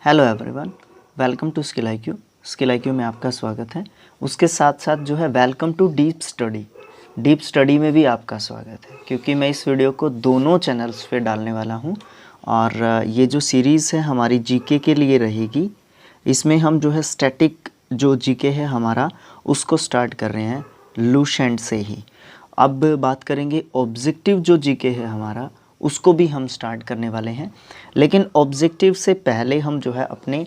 Hello everyone, welcome to skill IQ। Skill IQ में आपका स्वागत है। उसके साथ साथ जो है वेलकम टू डीप स्टडी में भी आपका स्वागत है, क्योंकि मैं इस वीडियो को दोनों चैनल्स पे डालने वाला हूं। और ये जो सीरीज़ है हमारी जीके के लिए रहेगी। इसमें हम जो है स्टैटिक जो जीके है हमारा उसको स्टार्ट कर रहे हैं लुसेंट से ही। अब बात करेंगे ऑब्जेक्टिव जो जीके है हमारा, उसको भी हम स्टार्ट करने वाले हैं। लेकिन ऑब्जेक्टिव से पहले हम जो है अपने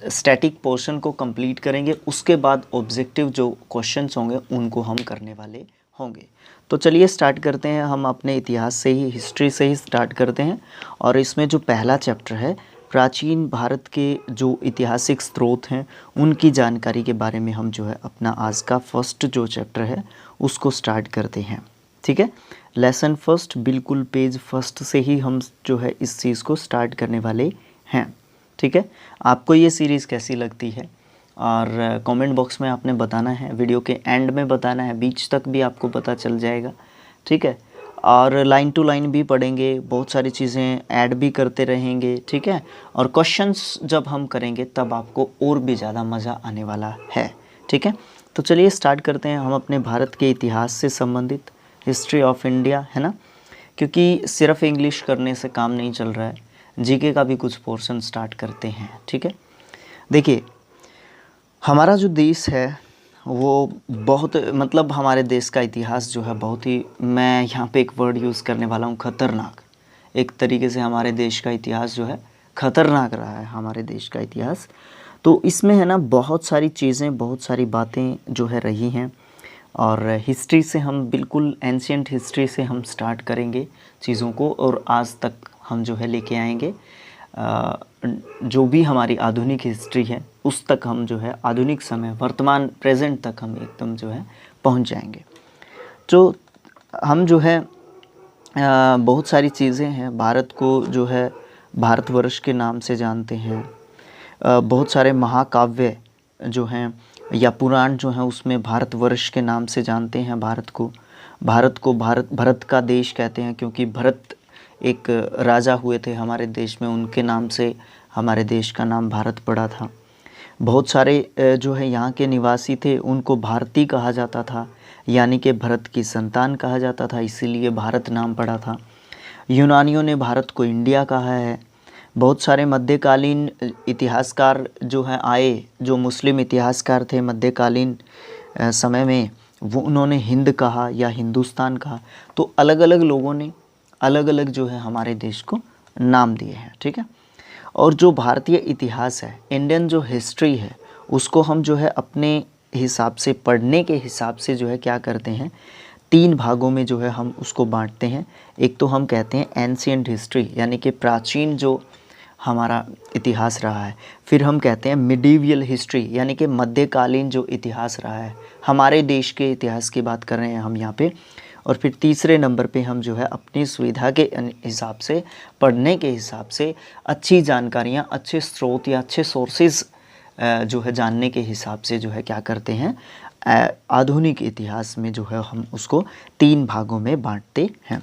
स्टैटिक पोर्शन को कंप्लीट करेंगे। उसके बाद ऑब्जेक्टिव जो क्वेश्चंस होंगे उनको हम करने वाले होंगे। तो चलिए स्टार्ट करते हैं। हम अपने इतिहास से ही, हिस्ट्री से ही स्टार्ट करते हैं। और इसमें जो पहला चैप्टर है, प्राचीन भारत के जो ऐतिहासिक स्रोत हैं उनकी जानकारी के बारे में हम जो है अपना आज का फर्स्ट जो चैप्टर है उसको स्टार्ट करते हैं। ठीक है, लेसन फर्स्ट, बिल्कुल पेज फर्स्ट से ही हम जो है इस चीज़ को स्टार्ट करने वाले हैं। ठीक है, आपको ये सीरीज़ कैसी लगती है और कमेंट बॉक्स में आपने बताना है, वीडियो के एंड में बताना है, बीच तक भी आपको पता चल जाएगा। ठीक है, और लाइन टू लाइन भी पढ़ेंगे, बहुत सारी चीज़ें ऐड भी करते रहेंगे। ठीक है, और क्वेश्चंस जब हम करेंगे तब आपको और भी ज़्यादा मज़ा आने वाला है। ठीक है, तो चलिए स्टार्ट करते हैं। हम अपने भारत के इतिहास से संबंधित, हिस्ट्री ऑफ इंडिया, है ना, क्योंकि सिर्फ इंग्लिश करने से काम नहीं चल रहा है, जीके का भी कुछ पोर्शन स्टार्ट करते हैं। ठीक है, देखिए हमारा जो देश है वो बहुत, मतलब हमारे देश का इतिहास जो है बहुत ही, मैं यहाँ पे एक वर्ड यूज़ करने वाला हूँ, खतरनाक। एक तरीके से हमारे देश का इतिहास जो है खतरनाक रहा है, हमारे देश का इतिहास। तो इसमें है ना बहुत सारी चीज़ें, बहुत सारी बातें जो है रही हैं। और हिस्ट्री से हम बिल्कुल एंशिएंट हिस्ट्री से हम स्टार्ट करेंगे चीज़ों को, और आज तक हम जो है लेके आएंगे। जो भी हमारी आधुनिक हिस्ट्री है उस तक हम जो है आधुनिक समय, वर्तमान, प्रेजेंट तक हम एकदम जो है पहुंच जाएंगे। तो हम जो है बहुत सारी चीज़ें हैं, भारत को जो है भारतवर्ष के नाम से जानते हैं। बहुत सारे महाकाव्य जो हैं या पुराण जो हैं उसमें भारतवर्ष के नाम से जानते हैं भारत को। भरत का देश कहते हैं, क्योंकि भरत एक राजा हुए थे हमारे देश में, उनके नाम से हमारे देश का नाम भारत पड़ा था। बहुत सारे जो है यहाँ के निवासी थे, उनको भारती कहा जाता था, यानी कि भरत की संतान कहा जाता था, इसीलिए भारत नाम पड़ा था। यूनानियों ने भारत को इंडिया कहा है। बहुत सारे मध्यकालीन इतिहासकार जो हैं आए, जो मुस्लिम इतिहासकार थे मध्यकालीन समय में, वो उन्होंने हिंद कहा या हिंदुस्तान कहा। तो अलग अलग लोगों ने अलग अलग जो है हमारे देश को नाम दिए हैं। ठीक है, और जो भारतीय इतिहास है, इंडियन जो हिस्ट्री है, उसको हम जो है अपने हिसाब से, पढ़ने के हिसाब से जो है क्या करते हैं, 3 भागों में जो है हम उसको बांटते हैं। एक तो हम कहते हैं एंशिएंट हिस्ट्री, यानी कि प्राचीन जो हमारा इतिहास रहा है। फिर हम कहते हैं मिडीवियल हिस्ट्री, यानी कि मध्यकालीन जो इतिहास रहा है, हमारे देश के इतिहास की बात कर रहे हैं हम यहाँ पे। और फिर तीसरे नंबर पे हम जो है अपनी सुविधा के हिसाब से, पढ़ने के हिसाब से, अच्छी जानकारियाँ, अच्छे स्रोत या अच्छे सोर्सेज जो है जानने के हिसाब से जो है क्या करते हैं, आधुनिक इतिहास में जो है हम उसको 3 भागों में बांटते हैं।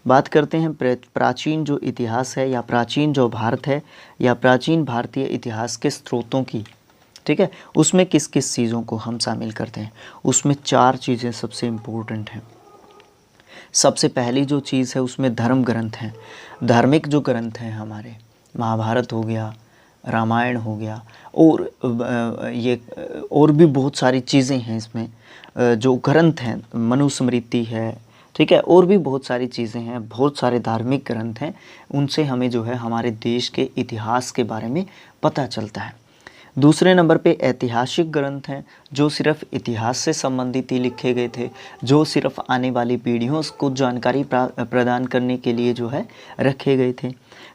बात करते हैं प्राचीन जो इतिहास है या प्राचीन जो भारत है या प्राचीन भारतीय इतिहास के स्रोतों की। ठीक है, उसमें किस किस चीज़ों को हम शामिल करते हैं। उसमें 4 चीज़ें सबसे इम्पोर्टेंट हैं। सबसे पहली जो चीज़ है उसमें धर्म ग्रंथ हैं। धार्मिक जो ग्रंथ हैं हमारे, महाभारत हो गया, रामायण हो गया, और ये और भी बहुत सारी चीज़ें हैं इसमें जो ग्रंथ हैं, मनुस्मृति है। ठीक है, और भी बहुत सारी चीज़ें हैं, बहुत सारे धार्मिक ग्रंथ हैं, उनसे हमें जो है हमारे देश के इतिहास के बारे में पता चलता है। दूसरे नंबर पे ऐतिहासिक ग्रंथ हैं, जो सिर्फ इतिहास से संबंधित ही लिखे गए थे, जो सिर्फ आने वाली पीढ़ियों को जानकारी प्रदान करने के लिए जो है रखे गए थे।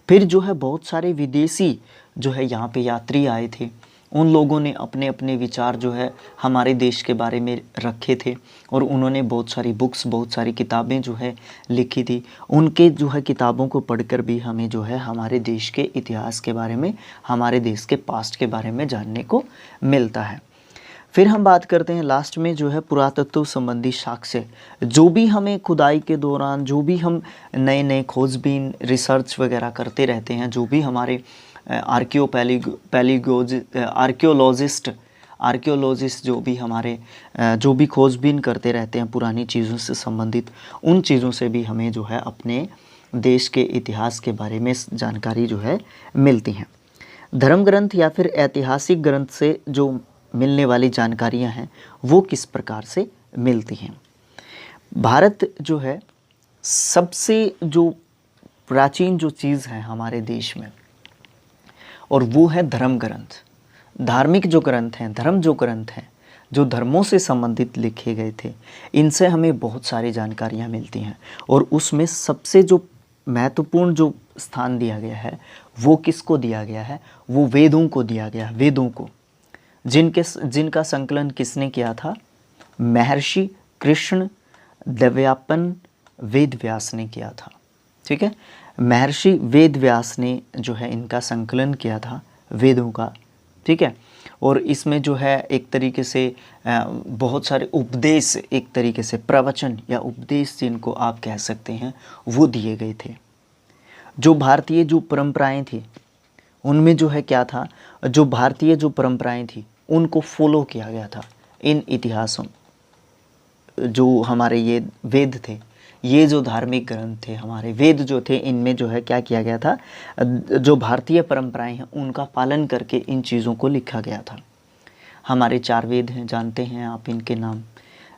फिर जो है बहुत सारे विदेशी जो है यहाँ पे यात्री आए थे, उन लोगों ने अपने अपने विचार जो है हमारे देश के बारे में रखे थे, और उन्होंने बहुत सारी बुक्स, बहुत सारी किताबें जो है लिखी थी। उनके जो है किताबों को पढ़कर भी हमें जो है हमारे देश के इतिहास के बारे में, हमारे देश के पास्ट के बारे में जानने को मिलता है। फिर हम बात करते हैं लास्ट में जो है पुरातत्व संबंधी साक्ष्य, जो भी हमें खुदाई के दौरान, जो भी हम नए नए खोजबीन, रिसर्च वगैरह करते रहते हैं, जो भी हमारे आर्कियोलॉजिस्ट जो भी हमारे जो भी खोजबीन करते रहते हैं पुरानी चीज़ों से संबंधित, उन चीज़ों से भी हमें जो है अपने देश के इतिहास के बारे में जानकारी जो है मिलती हैं। धर्म ग्रंथ या फिर ऐतिहासिक ग्रंथ से जो मिलने वाली जानकारियां हैं वो किस प्रकार से मिलती हैं। भारत जो है सबसे जो प्राचीन जो चीज़ है हमारे देश में, और वो है धर्म ग्रंथ। धार्मिक जो ग्रंथ हैं, धर्म जो ग्रंथ हैं, जो धर्मों से संबंधित लिखे गए थे, इनसे हमें बहुत सारी जानकारियाँ मिलती हैं। और उसमें सबसे जो महत्वपूर्ण जो स्थान दिया गया है वो किसको दिया गया है? वो वेदों को दिया गया है। वेदों को, जिनका संकलन किसने किया था? महर्षि कृष्ण द्वैपायन वेद व्यास ने किया था। ठीक है, महर्षि वेद व्यास ने जो है इनका संकलन किया था वेदों का। ठीक है, और इसमें जो है एक तरीके से बहुत सारे उपदेश, एक तरीके से प्रवचन या उपदेश जिनको आप कह सकते हैं, वो दिए गए थे। जो भारतीय जो परंपराएं थी उनमें जो है क्या था, जो भारतीय जो परंपराएं थी उनको फॉलो किया गया था। इन इतिहासों जो हमारे ये वेद थे, ये जो धार्मिक ग्रंथ थे, हमारे वेद जो थे, इनमें जो है क्या किया गया था, जो भारतीय परंपराएं हैं उनका पालन करके इन चीज़ों को लिखा गया था। हमारे 4 वेद हैं, जानते हैं आप इनके नाम।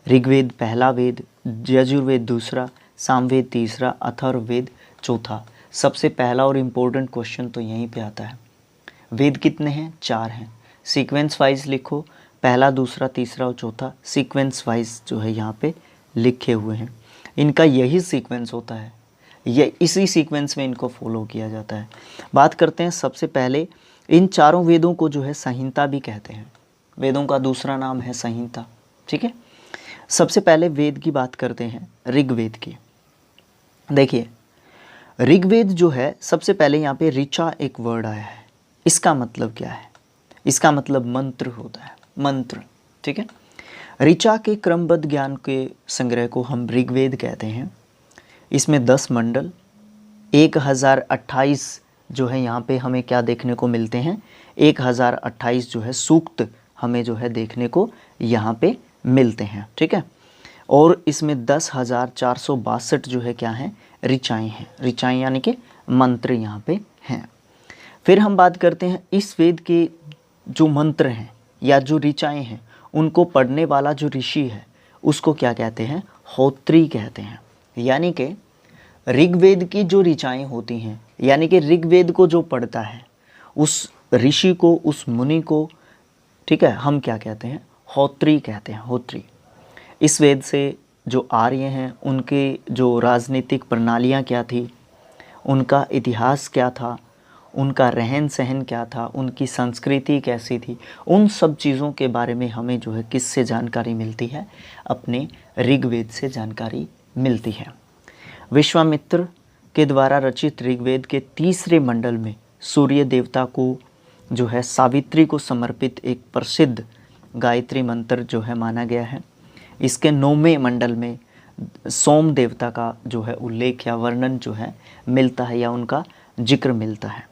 ऋग्वेद पहला वेद, यजुर्वेद दूसरा, सामवेद तीसरा, अथर्ववेद चौथा। सबसे पहला और इम्पोर्टेंट क्वेश्चन तो यहीं पे आता है, वेद कितने हैं? 4 हैं। सीक्वेंस वाइज लिखो, पहला, दूसरा, तीसरा और चौथा सीक्वेंस वाइज जो है यहाँ पे लिखे हुए हैं। इनका यही सीक्वेंस होता है, ये इसी सीक्वेंस में इनको फॉलो किया जाता है। बात करते हैं सबसे पहले, इन चारों वेदों को जो है संहिता भी कहते हैं। वेदों का दूसरा नाम है संहिता। ठीक है, सबसे पहले वेद की बात करते हैं, ऋग्वेद की। देखिए, ऋग्वेद जो है सबसे पहले यहाँ पे ऋचा एक वर्ड आया है। इसका मतलब क्या है? इसका मतलब मंत्र होता है, मंत्र। ठीक है, ऋचा के क्रमबद्ध ज्ञान के संग्रह को हम ऋग्वेद कहते हैं। इसमें 10 मंडल, 1028 जो है यहाँ पे हमें क्या देखने को मिलते हैं, 1028 जो है सूक्त हमें जो है देखने को यहाँ पे मिलते हैं। ठीक है, और इसमें 10,462 जो है क्या हैं, ऋचाएँ हैं। ऋचाएँ यानी कि मंत्र यहाँ पे हैं। फिर हम बात करते हैं इस वेद के जो मंत्र हैं या जो ऋचाएँ हैं, उनको पढ़ने वाला जो ऋषि है उसको क्या कहते हैं? होत्री कहते हैं। यानी कि ऋग्वेद की जो ऋचाएँ होती हैं, यानी कि ऋग्वेद को जो पढ़ता है उस ऋषि को, उस मुनि को, ठीक है, हम क्या कहते हैं? होत्री कहते हैं, होत्री। इस वेद से जो आर्य हैं उनके जो राजनीतिक प्रणालियाँ क्या थी, उनका इतिहास क्या था, उनका रहन सहन क्या था, उनकी संस्कृति कैसी थी, उन सब चीज़ों के बारे में हमें जो है किससे जानकारी मिलती है? अपने ऋग्वेद से जानकारी मिलती है। विश्वामित्र के द्वारा रचित ऋग्वेद के 3रे मंडल में सूर्य देवता को जो है सावित्री को समर्पित एक प्रसिद्ध गायत्री मंत्र जो है माना गया है। इसके 9वें मंडल में सोम देवता का जो है उल्लेख या वर्णन जो है मिलता है या उनका जिक्र मिलता है।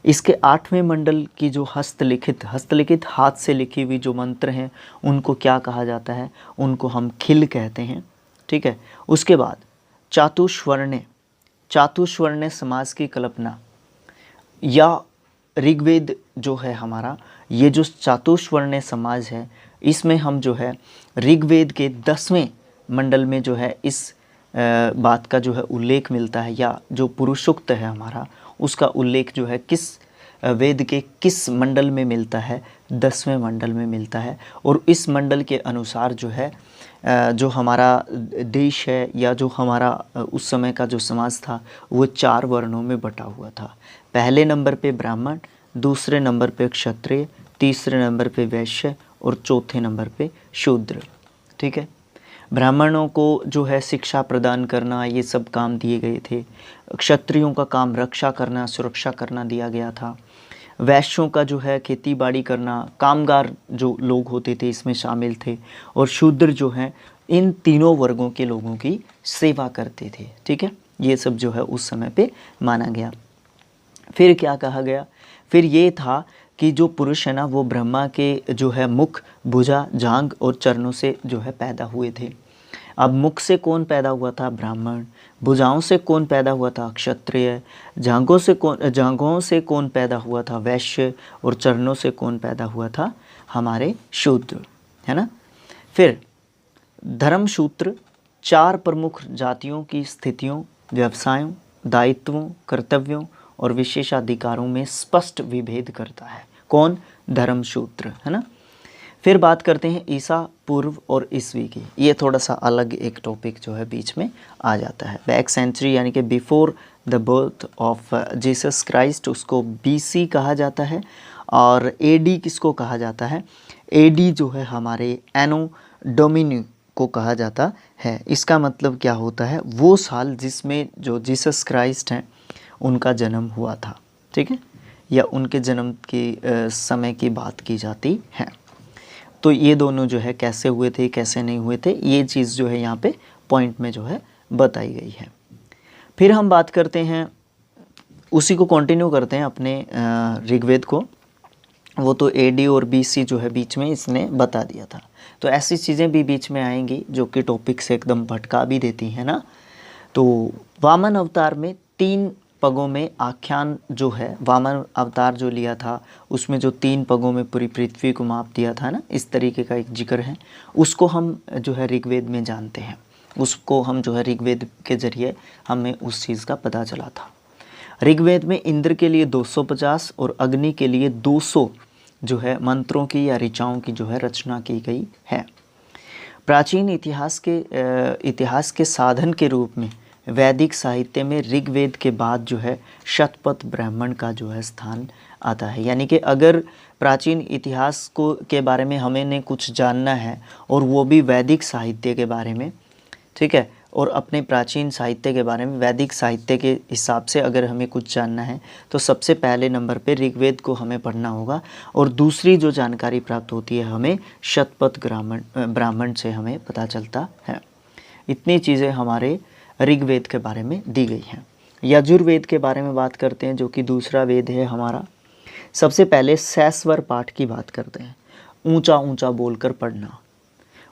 इसके 8वें मंडल की जो हस्तलिखित हाथ से लिखी हुई जो मंत्र हैं उनको क्या कहा जाता है? उनको हम खिल कहते हैं। ठीक है, उसके बाद चातुष्वर्ण्य समाज की कल्पना, या ऋग्वेद जो है हमारा, ये जो चातुष्वर्ण्य समाज है, इसमें हम जो है ऋग्वेद के 10वें मंडल में जो है इस बात का जो है उल्लेख मिलता है, या जो पुरुषोक्त है हमारा उसका उल्लेख जो है किस वेद के किस मंडल में मिलता है? 10वें मंडल में मिलता है। और इस मंडल के अनुसार जो है जो हमारा देश है या जो हमारा उस समय का जो समाज था वो 4 वर्णों में बटा हुआ था। पहले नंबर पे ब्राह्मण, दूसरे नंबर पे क्षत्रिय, तीसरे नंबर पे वैश्य और चौथे नंबर पे शूद्र। ठीक है, ब्राह्मणों को जो है शिक्षा प्रदान करना, ये सब काम दिए गए थे। क्षत्रियों का काम रक्षा करना, सुरक्षा करना दिया गया था। वैश्यों का जो है खेती बाड़ी करना, कामगार जो लोग होते थे इसमें शामिल थे। और शूद्र जो हैं इन तीनों वर्गों के लोगों की सेवा करते थे। ठीक है, ये सब जो है उस समय पे माना गया। फिर क्या कहा गया? फिर ये था कि जो पुरुष है ना वो ब्रह्मा के जो है मुख, भुजा, जांघ और चरणों से जो है पैदा हुए थे। अब मुख से कौन पैदा हुआ था? ब्राह्मण। भुजाओं से कौन पैदा हुआ था? क्षत्रिय। जांघों से कौन पैदा हुआ था? वैश्य। और चरणों से कौन पैदा हुआ था? हमारे शूद्र, है ना। फिर धर्मसूत्र 4 प्रमुख जातियों की स्थितियों, व्यवसायों, दायित्वों, कर्तव्यों और विशेषाधिकारों में स्पष्ट विभेद करता है। कौन? धर्मसूत्र, है ना। फिर बात करते हैं ईसा पूर्व और ईस्वी की। ये थोड़ा सा अलग एक टॉपिक जो है बीच में आ जाता है। बैक सेंचुरी यानी कि before the birth of Jesus Christ, उसको बीसी कहा जाता है। और एडी किसको कहा जाता है? एडी जो है हमारे एनो डोमिनी को कहा जाता है। इसका मतलब क्या होता है? वो साल जिसमें जो जीसस क्राइस्ट हैं उनका जन्म हुआ था, ठीक है, या उनके जन्म के समय की बात की जाती है। तो ये दोनों जो है कैसे हुए थे, कैसे नहीं हुए थे, ये चीज़ जो है यहाँ पे पॉइंट में जो है बताई गई है। फिर हम बात करते हैं, उसी को कंटिन्यू करते हैं अपने ऋग्वेद को। वो तो एडी और बीसी जो है बीच में इसने बता दिया था। तो ऐसी चीज़ें भी बीच में आएंगी जो कि टॉपिक से एकदम भटका भी देती हैं ना। तो वामन अवतार में 3 पगों में आख्यान जो है, वामन अवतार जो लिया था उसमें जो 3 पगों में पूरी पृथ्वी को माप दिया था ना, इस तरीके का एक जिक्र है। उसको हम जो है ऋग्वेद में जानते हैं, उसको हम जो है ऋग्वेद के जरिए हमें उस चीज़ का पता चला था। ऋग्वेद में इंद्र के लिए 250 और अग्नि के लिए 200 जो है मंत्रों की या ऋचाओं की जो है रचना की गई है। प्राचीन इतिहास के साधन के रूप में वैदिक साहित्य में ऋग्वेद के बाद जो है शतपथ ब्राह्मण का जो है स्थान आता है। यानी कि अगर प्राचीन इतिहास को के बारे में हमें कुछ जानना है और वो भी वैदिक साहित्य के बारे में, ठीक है, और अपने प्राचीन साहित्य के बारे में वैदिक साहित्य के हिसाब से अगर हमें कुछ जानना है तो सबसे पहले नंबर पे ऋग्वेद को हमें पढ़ना होगा। और दूसरी जो जानकारी प्राप्त होती है हमें शतपथ ब्राह्मण से हमें पता चलता है। इतनी चीज़ें हमारे ऋग्वेद के बारे में दी गई हैं। यजुर्वेद के बारे में बात करते हैं, जो कि दूसरा वेद है हमारा। सबसे पहले सैस्वर पाठ की बात करते हैं, ऊंचा ऊंचा बोलकर पढ़ना।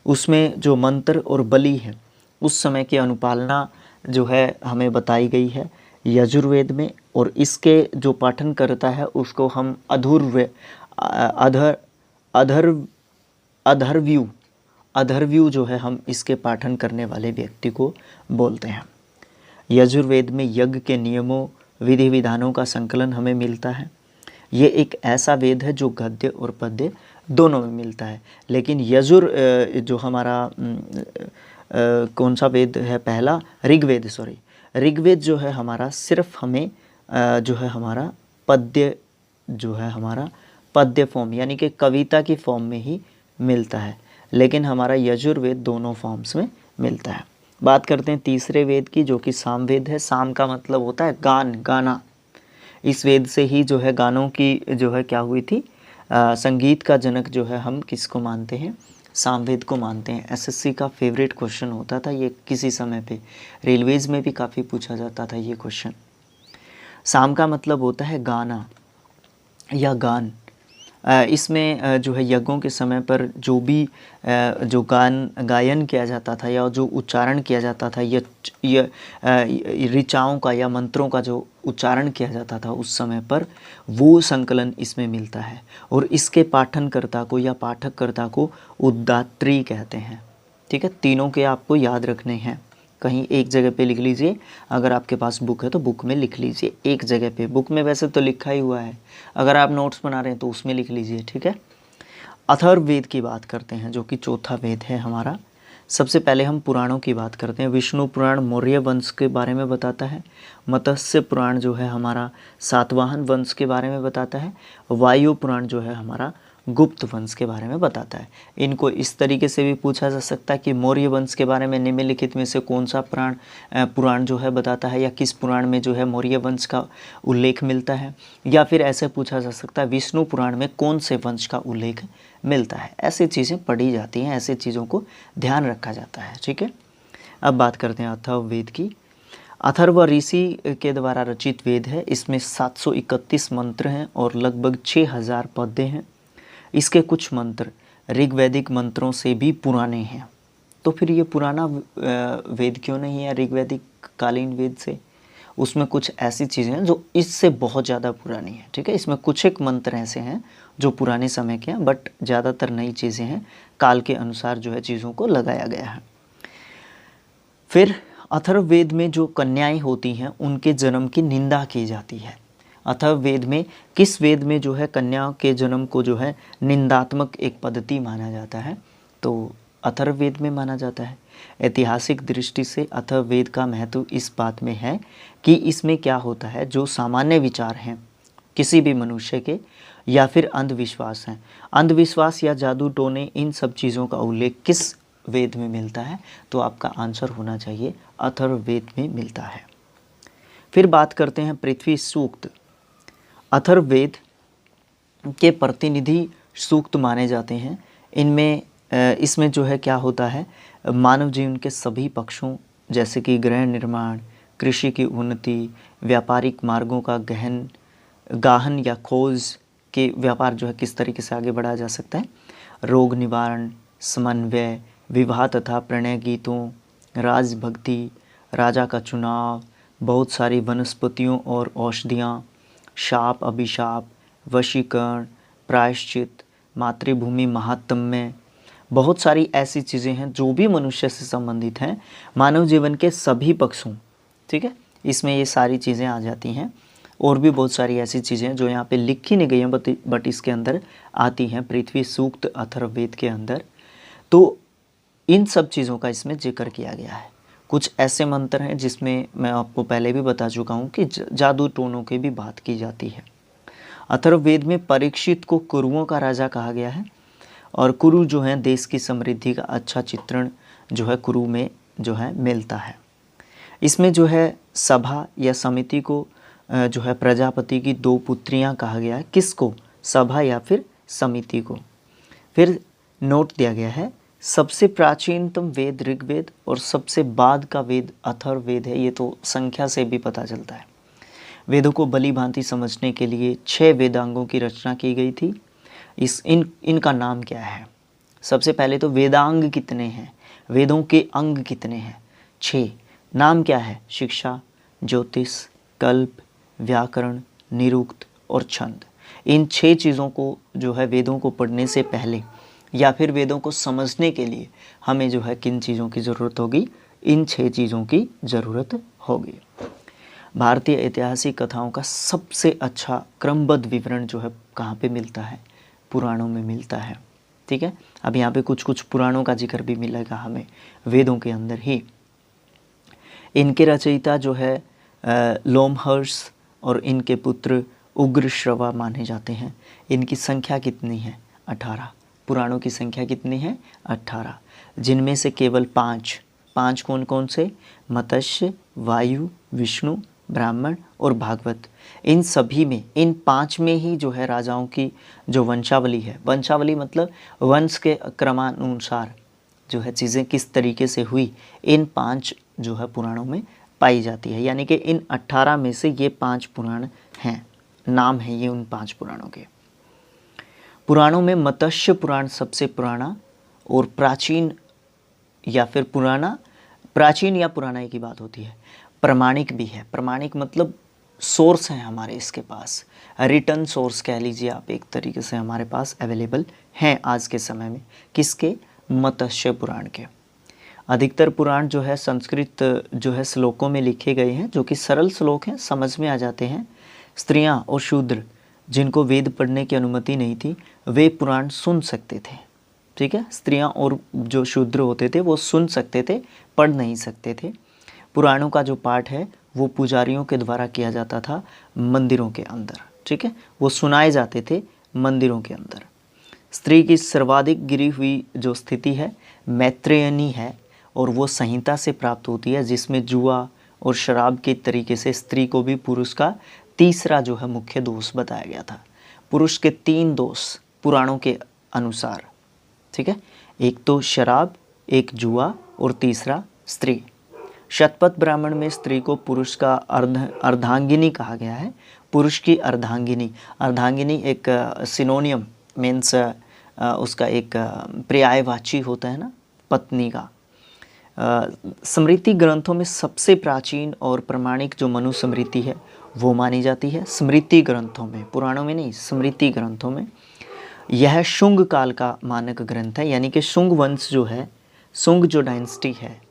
उसमें जो मंत्र और बलि है उस समय की अनुपालना जो है हमें बताई गई है यजुर्वेद में। और इसके जो पाठन करता है उसको हम अधर्व्यू जो है हम इसके पाठन करने वाले व्यक्ति को बोलते हैं। यजुर्वेद में यज्ञ के नियमों, विधि विधानों का संकलन हमें मिलता है। ये एक ऐसा वेद है जो गद्य और पद्य दोनों में मिलता है। लेकिन जो हमारा कौन सा वेद है पहला? ऋग्वेद जो है हमारा सिर्फ हमें जो है हमारा पद्य फॉर्म यानी कि कविता की फॉर्म में ही मिलता है। लेकिन हमारा यजुर्वेद दोनों फॉर्म्स में मिलता है। बात करते हैं तीसरे वेद की, जो कि सामवेद है। साम का मतलब होता है गाना। इस वेद से ही जो है गानों की जो है क्या हुई थी, संगीत का जनक जो है हम किसको मानते हैं? सामवेद को मानते हैं। एसएससी का फेवरेट क्वेश्चन होता था ये, किसी समय पे रेलवेज़ में भी काफ़ी पूछा जाता था ये क्वेश्चन। साम का मतलब होता है गाना या गान। इसमें जो है यज्ञों के समय पर जो भी जो गायन किया जाता था या जो उच्चारण किया जाता था, या ऋचाओं का या मंत्रों का जो उच्चारण किया जाता था उस समय पर, वो संकलन इसमें मिलता है। और इसके पाठनकर्ता को या पाठककर्ता को उद्दात्री कहते हैं। ठीक है, तीनों के आपको याद रखने हैं। कहीं एक जगह पे लिख लीजिए, अगर आपके पास बुक है तो बुक में लिख लीजिए एक जगह पे। बुक में वैसे तो लिखा ही हुआ है, अगर आप नोट्स बना रहे हैं तो उसमें लिख लीजिए, ठीक है। अथर्ववेद की बात करते हैं, जो कि चौथा वेद है हमारा। सबसे पहले हम पुराणों की बात करते हैं। विष्णु पुराण मौर्य वंश के बारे में बताता है। मत्स्य पुराण जो है हमारा सातवाहन वंश के बारे में बताता है। वायु पुराण जो है हमारा गुप्त वंश के बारे में बताता है। इनको इस तरीके से भी पूछा जा सकता है कि मौर्य वंश के बारे में निम्नलिखित में से कौन सा पुराण जो है बताता है, या किस पुराण में जो है मौर्य वंश का उल्लेख मिलता है। या फिर ऐसे पूछा जा सकता है विष्णु पुराण में कौन से वंश का उल्लेख मिलता है। ऐसी चीज़ें पढ़ी जाती हैं, ऐसी चीज़ों को ध्यान रखा जाता है, ठीक है। अब बात करते हैं अथर्ववेद की। अथर्व ऋषि के द्वारा रचित वेद है। इसमें 731 मंत्र हैं और लगभग 6000 पद्य हैं। इसके कुछ मंत्र ऋग्वैदिक मंत्रों से भी पुराने हैं। तो फिर ये पुराना वेद क्यों नहीं है ऋग्वैदिक कालीन वेद से? उसमें कुछ ऐसी चीज़ें हैं जो इससे बहुत ज़्यादा पुरानी हैं। ठीक है, इसमें कुछ एक मंत्र ऐसे हैं जो पुराने समय के हैं, बट ज़्यादातर नई चीज़ें हैं, काल के अनुसार जो है चीज़ों को लगाया गया है। फिर अथर्ववेद में जो कन्याएं होती हैं उनके जन्म की निंदा की जाती है। अथर्ववेद में किस वेद में जो है कन्या के जन्म को जो है निंदात्मक एक पद्धति माना जाता है? तो अथर्ववेद में माना जाता है। ऐतिहासिक दृष्टि से अथर्ववेद का महत्व इस बात में है कि इसमें क्या होता है, जो सामान्य विचार हैं किसी भी मनुष्य के या फिर अंधविश्वास हैं, अंधविश्वास या जादू टोने, इन सब चीज़ों का उल्लेख किस वेद में मिलता है? तो आपका आंसर होना चाहिए अथर्ववेद में मिलता है। फिर बात करते हैं पृथ्वी सूक्त। अथर्ववेद के प्रतिनिधि सूक्त माने जाते हैं। इसमें जो है क्या होता है, मानव जीवन के सभी पक्षों जैसे कि गृह निर्माण, कृषि की उन्नति, व्यापारिक मार्गों का गाहन या खोज के व्यापार जो है किस तरीके से आगे बढ़ाया जा सकता है, रोग निवारण, समन्वय, विवाह तथा प्रणय गीतों, राजभक्ति, राजा का चुनाव, बहुत सारी वनस्पतियों और औषधियाँ, शाप अभिशाप, वशीकरण, प्रायश्चित, मातृभूमि महात्म्य, बहुत सारी ऐसी चीज़ें हैं जो भी मनुष्य से संबंधित हैं, मानव जीवन के सभी पक्षों। ठीक है, इसमें ये सारी चीज़ें आ जाती हैं। और भी बहुत सारी ऐसी चीज़ें हैं जो यहाँ पे लिखी नहीं गई हैं, बट इसके अंदर आती हैं पृथ्वी सूक्त अथर्ववेद के अंदर। तो इन सब चीज़ों का इसमें जिक्र किया गया है। कुछ ऐसे मंत्र हैं जिसमें मैं आपको पहले भी बता चुका हूँ कि जादू टोनों की भी बात की जाती है। अथर्ववेद में परीक्षित को कुरुओं का राजा कहा गया है और कुरु जो है देश की समृद्धि का अच्छा चित्रण जो है कुरु में जो है मिलता है। इसमें जो है सभा या समिति को जो है प्रजापति की 2 पुत्रियां कहा गया है। किसको? सभा या फिर समिति को। फिर नोट दिया गया है सबसे प्राचीनतम वेद ऋग्वेद और सबसे बाद का वेद अथर्ववेद है। ये तो संख्या से भी पता चलता है। वेदों को भली भांति समझने के लिए 6 वेदांगों की रचना की गई थी। इनका नाम क्या है? सबसे पहले तो वेदांग कितने हैं, वेदों के अंग कितने हैं? 6। नाम क्या है? शिक्षा, ज्योतिष, कल्प, व्याकरण, निरुक्त और छंद। इन 6 चीज़ों को जो है वेदों को पढ़ने से पहले या फिर वेदों को समझने के लिए हमें जो है किन चीज़ों की ज़रूरत होगी? इन 6 चीज़ों की ज़रूरत होगी। भारतीय ऐतिहासिक कथाओं का सबसे अच्छा क्रमबद्ध विवरण जो है कहाँ पे मिलता है? पुराणों में मिलता है। ठीक है, अब यहाँ पे कुछ पुराणों का जिक्र भी मिलेगा हमें वेदों के अंदर ही। इनके रचयिता जो है लोमहर्ष और इनके पुत्र उग्रश्रवा माने जाते हैं। इनकी संख्या कितनी है? 18। पुराणों की संख्या कितनी है? 18, जिनमें से केवल 5 कौन कौन से? मत्स्य, वायु, विष्णु, ब्राह्मण और भागवत। इन सभी में, इन 5 में ही जो है राजाओं की जो वंशावली है, वंशावली मतलब वंश के क्रमानुसार जो है चीज़ें किस तरीके से हुई, इन 5 जो है पुराणों में पाई जाती है। यानी कि इन 18 में से ये 5 पुराण हैं, नाम है ये उन 5 पुराणों के। पुराणों में मत्स्य पुराण सबसे पुराना और प्राचीन या फिर पुराना, प्राचीन या पुराना एक ही बात होती है। प्रमाणिक भी है। प्रमाणिक मतलब सोर्स है हमारे इसके पास, रिटर्न सोर्स कह लीजिए आप, एक तरीके से हमारे पास अवेलेबल हैं आज के समय में। किसके? मत्स्य पुराण के। अधिकतर पुराण जो है संस्कृत जो है श्लोकों में लिखे गए हैं, जो कि सरल श्लोक हैं, समझ में आ जाते हैं। स्त्रियां और शूद्र जिनको वेद पढ़ने की अनुमति नहीं थी, वे पुराण सुन सकते थे। ठीक है, स्त्रियां और जो शूद्र होते थे वो सुन सकते थे, पढ़ नहीं सकते थे। पुराणों का जो पाठ है वो पुजारियों के द्वारा किया जाता था मंदिरों के अंदर। ठीक है, वो सुनाए जाते थे मंदिरों के अंदर। स्त्री की सर्वाधिक गिरी हुई जो स्थिति है मैत्रेयनी है, और वो संहिता से प्राप्त होती है, जिसमें जुआ और शराब के तरीके से स्त्री को भी पुरुष का तीसरा जो है मुख्य दोष बताया गया था। पुरुष के 3 दोष पुराणों के अनुसार। ठीक है, एक तो शराब, एक जुआ और तीसरा स्त्री। शतपथ ब्राह्मण में स्त्री को पुरुष का अर्धांगिनी कहा गया है। पुरुष की अर्धांगिनी, अर्धांगिनी एक सिनोनियम मीन्स उसका एक पर्यायवाची होता है ना, पत्नी का। स्मृति ग्रंथों में सबसे प्राचीन और प्रमाणिक जो मनुस्मृति है वो मानी जाती है। स्मृति ग्रंथों में, पुराणों में नहीं, स्मृति ग्रंथों में। यह शुंग काल का मानक ग्रंथ है, यानी कि शुंग वंश जो है, शुंग जो डायनेस्टी है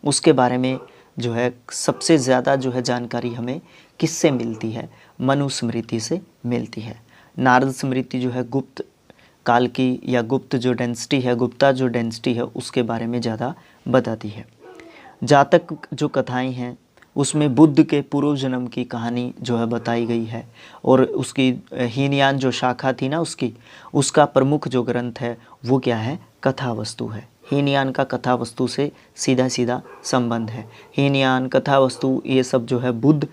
उसके बारे में जो है सबसे ज़्यादा जो है जानकारी हमें किससे मिलती है? मनुस्मृति से मिलती है। नारद स्मृति जो है गुप्त काल की या गुप्त जो डायनेस्टी है, गुप्ता जो डायनेस्टी है उसके बारे में ज़्यादा बताती है। जातक जो कथाएं हैं उसमें बुद्ध के पूर्व जन्म की कहानी जो है बताई गई है, और उसकी हीनयान जो शाखा थी ना उसका प्रमुख जो ग्रंथ है वो क्या है? कथा वस्तु है। हीनयान का कथा वस्तु से सीधा सीधा संबंध है। हीनयान, कथा वस्तु, ये सब जो है बुद्ध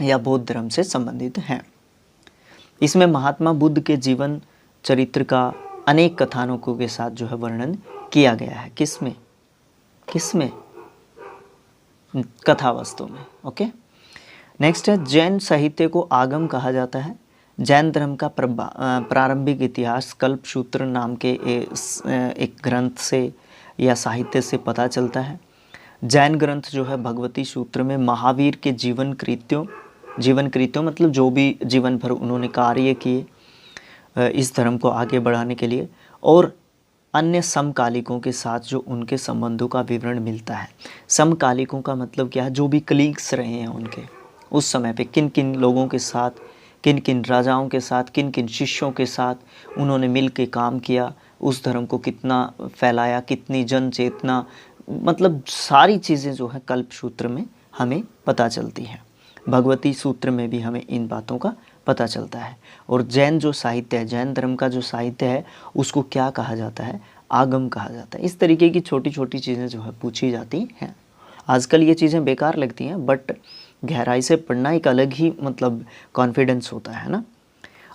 या बौद्ध धर्म से संबंधित हैं। इसमें महात्मा बुद्ध के जीवन चरित्र का अनेक कथानकों के साथ जो है वर्णन किया गया है। किसमें? कथा वस्तु में। ओके, नेक्स्ट है जैन साहित्य को आगम कहा जाता है। जैन धर्म का प्रारंभिक इतिहास कल्पसूत्र नाम के एक ग्रंथ से या साहित्य से पता चलता है। जैन ग्रंथ जो है भगवती सूत्र में महावीर के जीवन कृत्यों मतलब जो भी जीवन भर उन्होंने कार्य किए इस धर्म को आगे बढ़ाने के लिए, और अन्य समकालिकों के साथ जो उनके संबंधों का विवरण मिलता है। समकालिकों का मतलब क्या है? जो भी कलीग्स रहे हैं उनके उस समय पे, किन किन लोगों के साथ, किन किन राजाओं के साथ, किन किन शिष्यों के साथ उन्होंने मिल के काम किया, उस धर्म को कितना फैलाया, कितनी जन चेतना, मतलब सारी चीज़ें जो है कल्पसूत्र में हमें पता चलती हैं। भगवती सूत्र में भी हमें इन बातों का पता चलता है। और जैन जो साहित्य है, जैन धर्म का जो साहित्य है उसको क्या कहा जाता है? आगम कहा जाता है। इस तरीके की छोटी छोटी चीज़ें जो है पूछी जाती हैं। आजकल ये चीज़ें बेकार लगती हैं, बट गहराई से पढ़ना एक अलग ही मतलब कॉन्फिडेंस होता है ना।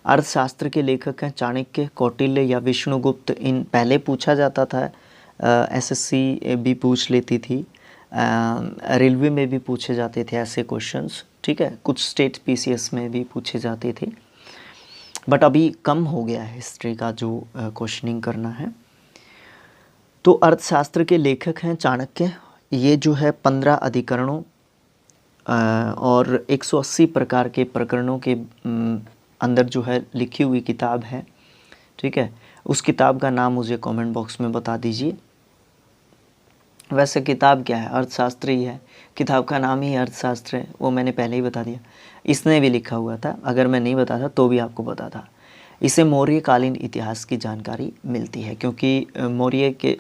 अर्थशास्त्र के लेखक हैं चाणक्य, कौटिल्य या विष्णुगुप्त। इन पहले पूछा जाता था, एसएससी भी पूछ लेती थी, रेलवे में भी पूछे जाते थे ऐसे क्वेश्चंस, ठीक है। कुछ स्टेट पीसीएस में भी पूछे जाते थे, बट अभी कम हो गया है हिस्ट्री का जो क्वेश्चनिंग करना है। तो अर्थशास्त्र के लेखक हैं चाणक्य। ये जो है 15 अधिकरणों और 180 प्रकार के प्रकरणों के अंदर जो है लिखी हुई किताब है, ठीक है। उस किताब का नाम मुझे कमेंट बॉक्स में बता दीजिए। वैसे किताब क्या है? अर्थशास्त्र ही है, किताब का नाम ही अर्थशास्त्र है, वो मैंने पहले ही बता दिया। इसने भी लिखा हुआ था, अगर मैं नहीं बताता तो भी आपको पता था। इसे मौर्यकालीन इतिहास की जानकारी मिलती है, क्योंकि मौर्य के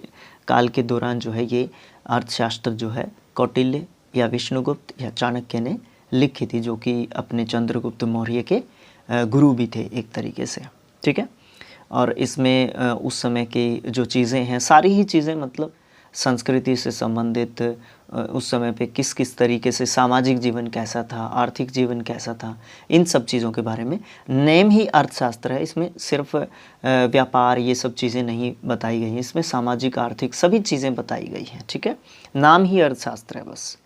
काल के दौरान जो है ये अर्थशास्त्र जो है कौटिल्य या विष्णुगुप्त या चाणक्य ने लिखी थी, जो कि अपने चंद्रगुप्त मौर्य के गुरु भी थे एक तरीके से, ठीक है। और इसमें उस समय की जो चीज़ें हैं, सारी ही चीज़ें मतलब संस्कृति से संबंधित, उस समय पे किस किस तरीके से सामाजिक जीवन कैसा था, आर्थिक जीवन कैसा था, इन सब चीज़ों के बारे में। नेम ही अर्थशास्त्र है, इसमें सिर्फ व्यापार ये सब चीज़ें नहीं बताई गई हैं, इसमें सामाजिक आर्थिक सभी चीज़ें बताई गई हैं, ठीक है। नाम ही अर्थशास्त्र है बस।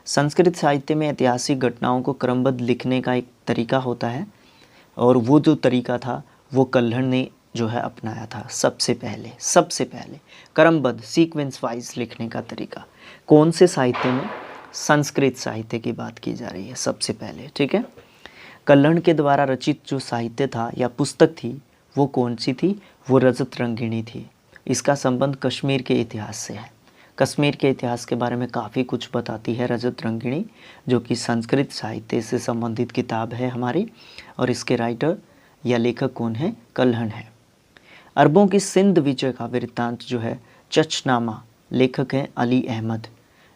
संस्कृत साहित्य में ऐतिहासिक घटनाओं को क्रमबद्ध लिखने का एक तरीका होता है, और वो जो तरीका था वो कल्हड़ ने जो है अपनाया था सबसे पहले क्रमबद्ध सीक्वेंस वाइज लिखने का तरीका। कौन से साहित्य में? संस्कृत साहित्य की बात की जा रही है सबसे पहले, ठीक है। कल्हड़ के द्वारा रचित जो साहित्य था या पुस्तक थी वो कौन सी थी? वो रजत रंगिणी थी। इसका संबंध कश्मीर के इतिहास से है। कश्मीर के इतिहास के बारे में काफ़ी कुछ बताती है रजत रंगिणी, जो कि संस्कृत साहित्य से संबंधित किताब है हमारी, और इसके राइटर या लेखक कौन है? कल्हड़ है। अरबों की सिंध विजय का वृत्तांत जो है चचनामा, लेखक हैं अली अहमद।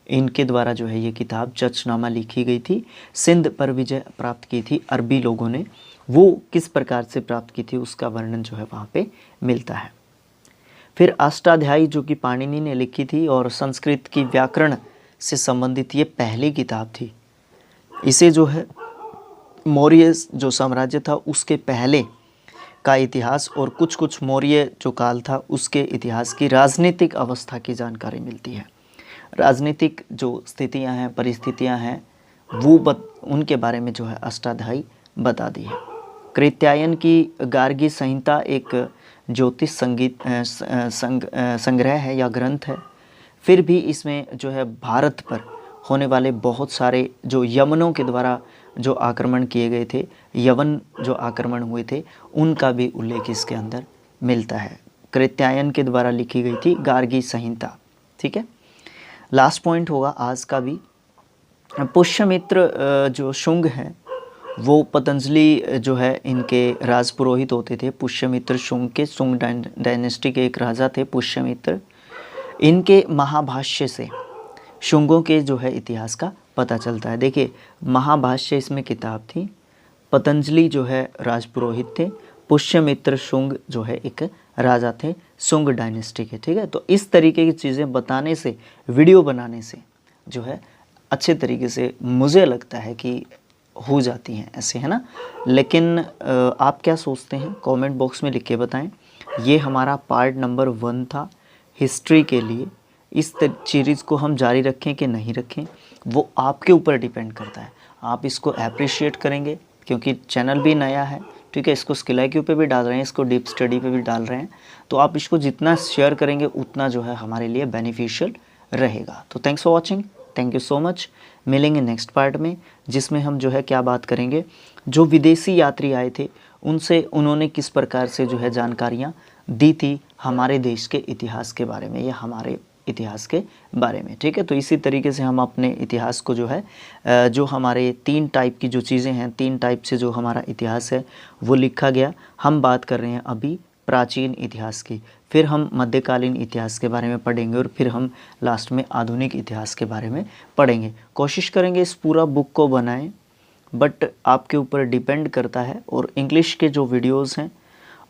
इनके द्वारा जो है ये किताब चचनामा लिखी गई थी। सिंध पर विजय प्राप्त की थी अरबी लोगों ने, वो किस प्रकार से प्राप्त की थी उसका वर्णन जो है वहाँ पे मिलता है। फिर अष्टाध्यायी जो कि पाणिनि ने लिखी थी, और संस्कृत की व्याकरण से संबंधित ये पहली किताब थी। इसे जो है मौर्य जो साम्राज्य था उसके पहले का इतिहास और कुछ मौर्य जो काल था उसके इतिहास की राजनीतिक अवस्था की जानकारी मिलती है। राजनीतिक जो स्थितियां हैं, परिस्थितियां हैं, वो उनके बारे में जो है अष्टाध्यायी बता दी है। कृत्यायन की गार्गी संहिता एक ज्योतिष संगीत संग्रह है या ग्रंथ है। फिर भी इसमें जो है भारत पर होने वाले बहुत सारे जो यवनों के द्वारा जो आक्रमण किए गए थे, यवन जो आक्रमण हुए थे, उनका भी उल्लेख इसके अंदर मिलता है। कृत्यायन के द्वारा लिखी गई थी गार्गी संहिता। ठीक है, लास्ट पॉइंट होगा आज का भी। पुष्यमित्र जो शुंग हैं वो पतंजलि जो है इनके राजपुरोहित होते थे। पुष्यमित्र शुंग के, शुंग डायनेस्टी के एक राजा थे पुष्यमित्र। इनके महाभाष्य से शुंगों के जो है इतिहास का पता चलता है। देखिए, महाभाष्य इसमें किताब थी, पतंजलि जो है राजपुरोहित थे, पुष्यमित्र शुंग जो है एक राजा थे शुंग डायनेस्टी के। ठीक है, तो इस तरीके की चीज़ें बताने से, वीडियो बनाने से जो है अच्छे तरीके से मुझे लगता है कि हो जाती हैं ऐसे, है ना। लेकिन आप क्या सोचते हैं कमेंट बॉक्स में लिख के बताएं। ये हमारा पार्ट नंबर 1 था हिस्ट्री के लिए। इस सीरीज़ को हम जारी रखें कि नहीं रखें वो आपके ऊपर डिपेंड करता है। आप इसको अप्रिशिएट करेंगे क्योंकि चैनल भी नया है। ठीक है, इसको स्किल IQ पे भी डाल रहे हैं, इसको डीप स्टडी पे भी डाल रहे हैं, तो आप इसको जितना शेयर करेंगे उतना जो है हमारे लिए बेनिफिशियल रहेगा। तो thanks for watching, thank you so much. मिलेंगे नेक्स्ट पार्ट में, जिसमें हम जो है क्या बात करेंगे, जो विदेशी यात्री आए थे उनसे उन्होंने किस प्रकार से जो है जानकारियाँ दी थी हमारे देश के इतिहास के बारे में या हमारे इतिहास के बारे में। ठीक है, तो इसी तरीके से हम अपने इतिहास को जो है जो हमारे 3 टाइप की जो चीज़ें हैं, 3 टाइप से जो हमारा इतिहास है वो लिखा गया। हम बात कर रहे हैं अभी प्राचीन इतिहास की, फिर हम मध्यकालीन इतिहास के बारे में पढ़ेंगे और फिर हम लास्ट में आधुनिक इतिहास के बारे में पढ़ेंगे। कोशिश करेंगे इस पूरा बुक को बनाएं, बट आपके ऊपर डिपेंड करता है। और इंग्लिश के जो वीडियोस हैं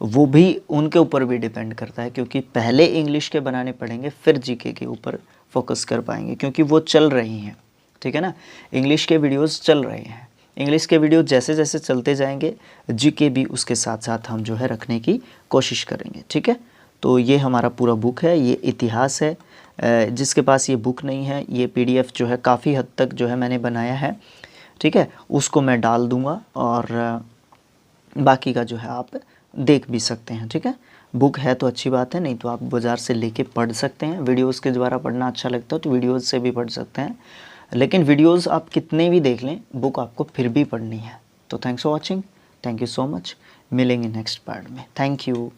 वो भी उनके ऊपर भी डिपेंड करता है, क्योंकि पहले इंग्लिश के बनाने पड़ेंगे फिर जीके के ऊपर फोकस कर पाएंगे, क्योंकि वो चल रही हैं। ठीक है ना, इंग्लिश के वीडियोस चल रहे हैं। इंग्लिश के वीडियो जैसे जैसे चलते जाएंगे जीके भी उसके साथ साथ हम जो है रखने की कोशिश करेंगे। ठीक है, तो ये हमारा पूरा बुक है, ये इतिहास है। जिसके पास ये बुक नहीं है, ये PDF जो है काफ़ी हद तक जो है मैंने बनाया है। ठीक है, उसको मैं डाल दूँगा और बाकी का जो है आप देख भी सकते हैं। ठीक है, बुक है तो अच्छी बात है, नहीं तो आप बाज़ार से लेके पढ़ सकते हैं। वीडियोस के द्वारा पढ़ना अच्छा लगता है तो वीडियोस से भी पढ़ सकते हैं, लेकिन वीडियोस आप कितने भी देख लें बुक आपको फिर भी पढ़नी है। तो thanks for watching, thank you so much. मिलेंगे नेक्स्ट पार्ट में। Thank you.